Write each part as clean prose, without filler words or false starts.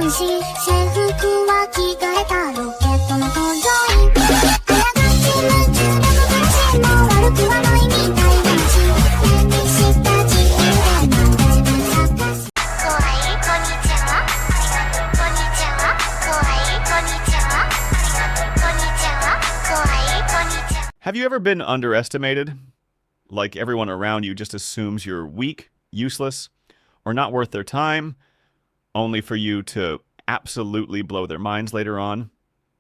分子制服は着替えたロケットの搭乗員あやがち夢中だと感じも悪くはないみたいだし目にした自由でなんか自分探す怖いこんにちはこんにちは怖いこんにちはこんにちは怖いこんにちは Have you ever been underestimated? Like everyone around you just assumes you're weak, useless, or not worth their time, only for you to absolutely blow their minds later on?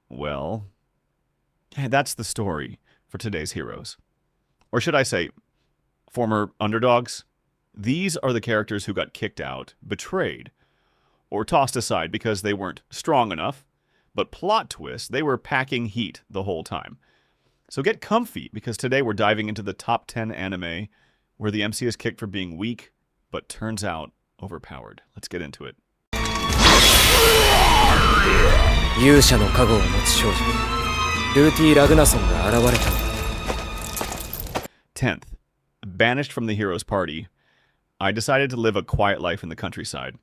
Well, that's the story for today's heroes. Or should I say, former underdogs? These are the characters who got kicked out, betrayed, or tossed aside because they weren't strong enough. But plot twist, they were packing heat the whole time. So get comfy, because today we're diving into the top 10 anime where the MC is kicked for being weak, but turns out overpowered. Let's get into it. 勇者の加護を持つ少女ルーティー・ラグナソンが現れたのだ 10th, banished from the hero's party, I decided to live a quiet life in the countryside.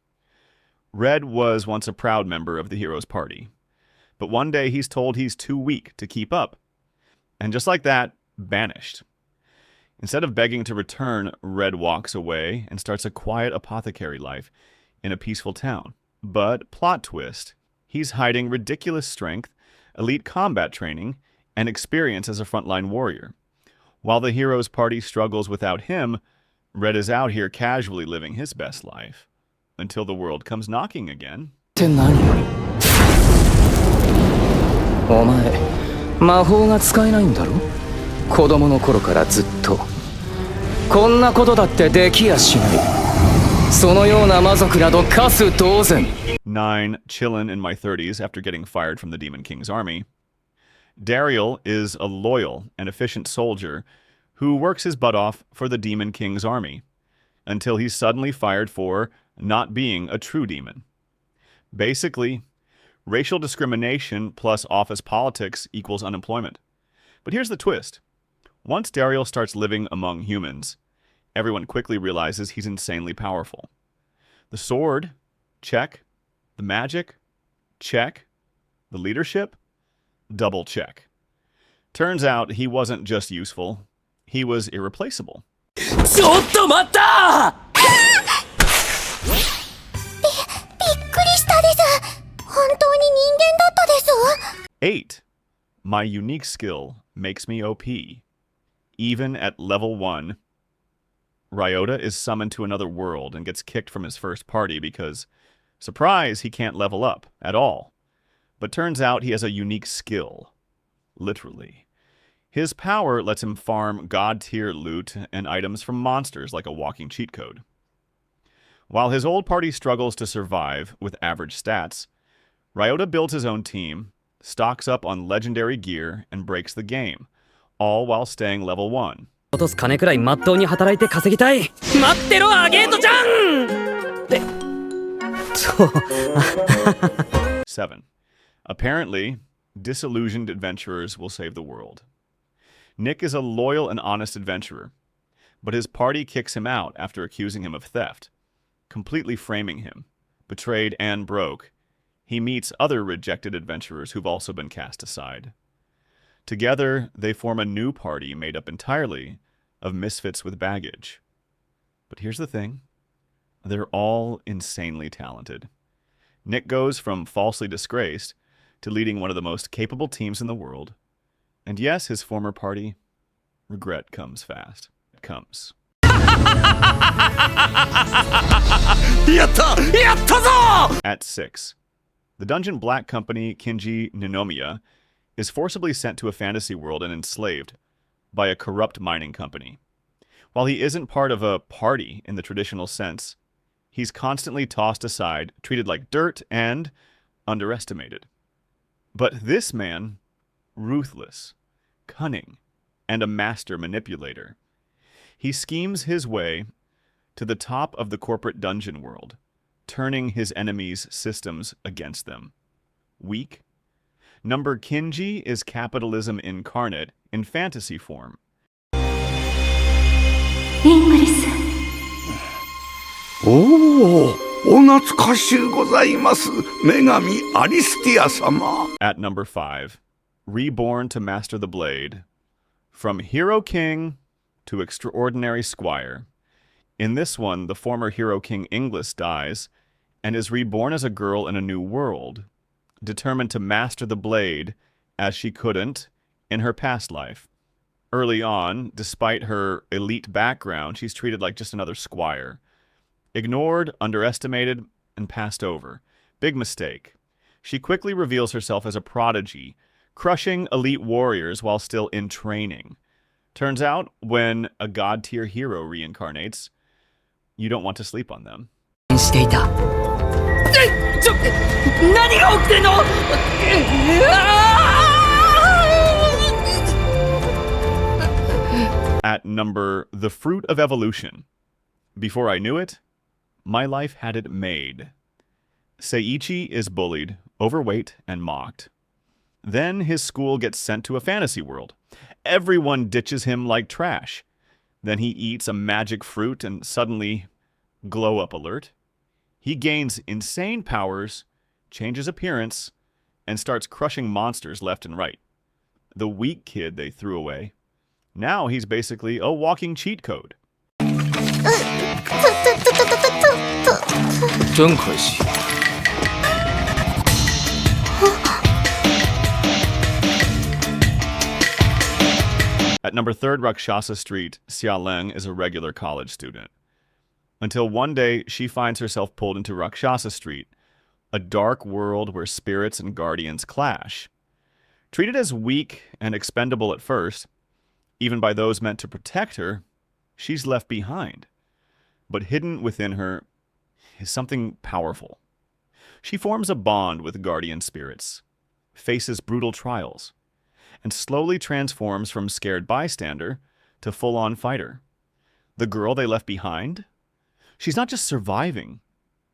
Red was once a proud member of the hero's party, but one day he's told he's too weak to keep up. And just like that, banished. Instead of begging to return, Red walks away and starts a quiet apothecary life in a peaceful town. But, plot twist, he's hiding ridiculous strength, elite combat training, and experience as a frontline warrior. While the hero's party struggles without him, Red is out here casually living his best life. Until the world comes knocking again. って何お前魔法が使えないんだろ子供の頃からずっとこんなことだってできやしないそのような魔族などカス同然 9. Chillin' in my 30s after getting fired from the Demon King's army. Dariel is a loyal and efficient soldier who works his butt off for the Demon King's army until he's suddenly fired for not being a true demon. Basically, racial discrimination plus office politics equals unemployment. But here's the twist. Once Dariel starts living among humans, everyone quickly realizes he's insanely powerful. The sword, check. The magic, check. The leadership, double check. Turns out he wasn't just useful, he was irreplaceable. ちょっと待った びっくりしたです。本当に人間だったです。 8. My unique skill makes me OP. Even at level 1, Ryota is summoned to another world and gets kicked from his first party because, surprise, he can't level up at all. But turns out he has a unique skill. Literally. His power lets him farm god-tier loot and items from monsters like a walking cheat code. While his old party struggles to survive with average stats, Ryota builds his own team, stocks up on legendary gear, and breaks the game, all while staying level 1. 落とす金くらいまっとうに働いて稼ぎたい待ってろアゲートちゃんそう 7. Apparently, disillusioned adventurers will save the world. Nick is a loyal and honest adventurer, but his party kicks him out after accusing him of theft, completely framing him. Betrayed and broke, he meets other rejected adventurers who've also been cast aside. Together, they form a new party made up entirely of misfits with baggage. But here's the thing. They're all insanely talented. Nick goes from falsely disgraced to leading one of the most capable teams in the world. And yes, his former party, regret comes fast. It comes. やったやったぞ At 6. The Dungeon Black Company Kinji Ninomiya is forcibly sent to a fantasy world and enslaved by a corrupt mining company. While he isn't part of a party in the traditional sense, he's constantly tossed aside, treated like dirt, and underestimated. But this man, ruthless, cunning, and a master manipulator. He schemes his way to the top of the corporate dungeon world, turning his enemies' systems against them. Weak? Number Kinji is capitalism incarnate in fantasy form. イングリスおおお懐かしゅうございます、女神アリスティア様。 At number 5, Reborn to Master the Blade. From Hero King to Extraordinary Squire. In this one, the former Hero King Inglis dies and is reborn as a girl in a new world, determined to master the blade as she couldn't in her past life. Early on, despite her elite background, she's treated like just another squire. Ignored, underestimated, and passed over. Big mistake. She quickly reveals herself as a prodigy, crushing elite warriors while still in training. Turns out, when a god-tier hero reincarnates, you don't want to sleep on them. していた。何が起きてんのAt number, The Fruit of Evolution. Before I knew it, my life had it made. Seiichi is bullied, overweight, and mocked. Then his school gets sent to a fantasy world. Everyone ditches him like trash. Then he eats a magic fruit and suddenly, glow up alert. He gains insane powers, changes appearance, and starts crushing monsters left and right. The weak kid they threw away. Now he's basically a walking cheat code. 真可惜。 At number 3rd Rakshasa Street, Xia Leng is a regular college student. Until one day, she finds herself pulled into Rakshasa Street, a dark world where spirits and guardians clash. Treated as weak and expendable at first, even by those meant to protect her, she's left behind. But hidden within her is something powerful. She forms a bond with guardian spirits, faces brutal trials, and slowly transforms from scared bystander to full-on fighter. The girl they left behind? She's not just surviving,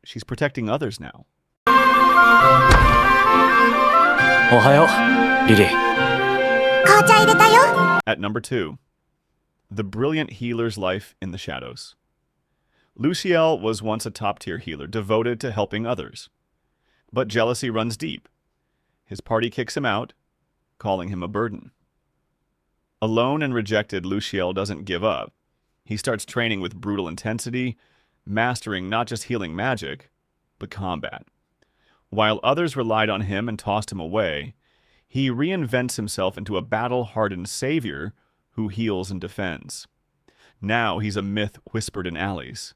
she's protecting others now. おはよう、リリー。紅茶入れたよ。 At number 2, The Brilliant Healer's Life in the Shadows. Luciel was once a top-tier healer, devoted to helping others. But jealousy runs deep. His party kicks him out, calling him a burden. Alone and rejected, Luciel doesn't give up. He starts training with brutal intensity, mastering not just healing magic, but combat. While others relied on him and tossed him away, he reinvents himself into a battle-hardened savior who heals and defends. Now he's a myth whispered in alleys,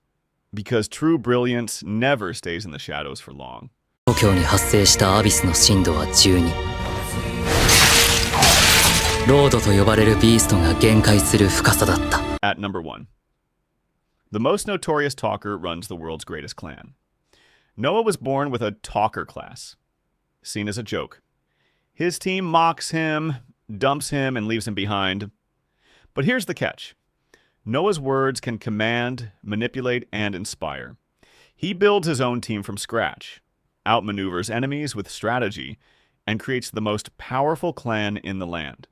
because true brilliance never stays in the shadows for long. 東京に発生したアビスの震度は12。ロードと呼ばれるビーストが限界する深さだった。 At number 1, the most notorious talker runs the world's greatest clan. Noah was born with a talker class, seen as a joke. His team mocks him, dumps him, and leaves him behind. But here's the catch. Noah's words can command, manipulate, and inspire. He builds his own team from scratch, outmaneuvers enemies with strategy, and creates the most powerful clan in the land.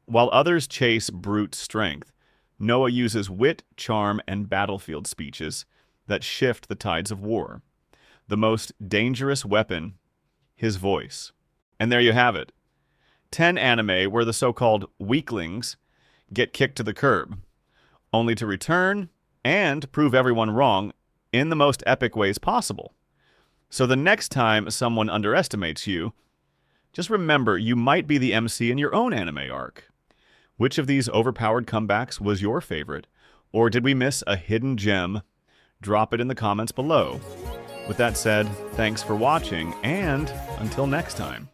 While others chase brute strength, Noah uses wit, charm, and battlefield speeches that shift the tides of war. The most dangerous weapon, his voice. And there you have it. 10 anime where the so-called weaklings get kicked to the curb, only to return and prove everyone wrong in the most epic ways possible. So the next time someone underestimates you, just remember you might be the MC in your own anime arc. Which of these overpowered comebacks was your favorite? Or did we miss a hidden gem? Drop it in the comments below. With that said, thanks for watching, and until next time.